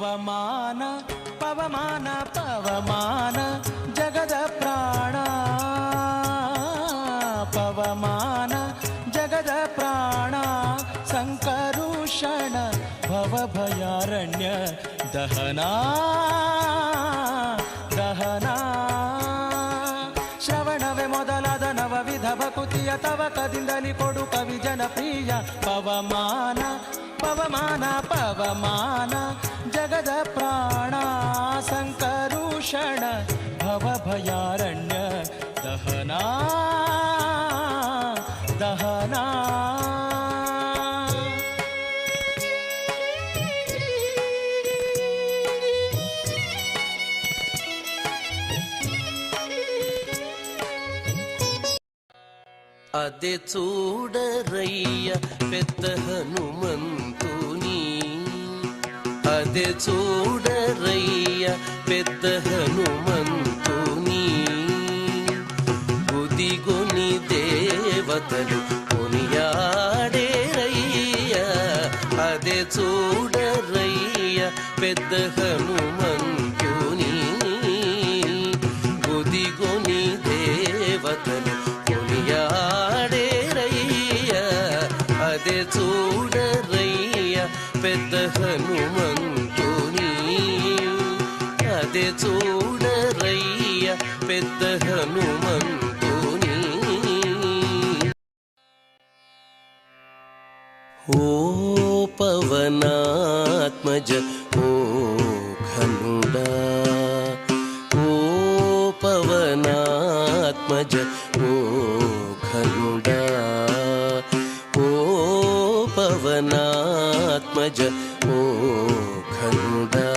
ಪವಮಾನ ಪವಮಾನ ಪವಮಾನ ಜಗದ ಪ್ರಾಣ ಪವಮಾನ ಜಗದ ಪ್ರಾಣ ಸಂಕರುಷಣ ಭವಭಯಾರಣ್ಯ ದಹನ ದಹನ ಶ್ರವಣವೇ ಮೊದಲಾದ ನವವಿಧ ಭಕುತಿಯ ತವಕದಿಂದಲಿ ಕೊಡು ಕವಿ ಜನಪ್ರಿಯ ಪವಮಾನ ಪವಮಾನ ಪವಮಾನ ಜಗದ ಪ್ರಾಣ ಸಂಕರುಷಣ ಭವಭಯಾರಣ್ಯ ದಹನ ದಹನ అదే చూడరయ్య పెద్ద హనుమంతుని అదే చూడరయ్య పెద్ద హనుమంతుని గుదిగొని దేవతలు కొనియాడేరయ్య అదే చూడరయ్య పెద్ద హనుమంతుని గుదిగొని దేవతలు కొనియాడేరయ్య అదే చూడరయ్య పెద్ద హనుమంతుని అదే చూడరయ్య పెద్ద హనుమంతుని ఓ పవనాత్మజ ఓ ఘనుడా ఓ పవనాత్మజ ఓ ఘనుడా ఓ పవనాత్మజ ఓ ఘనుడా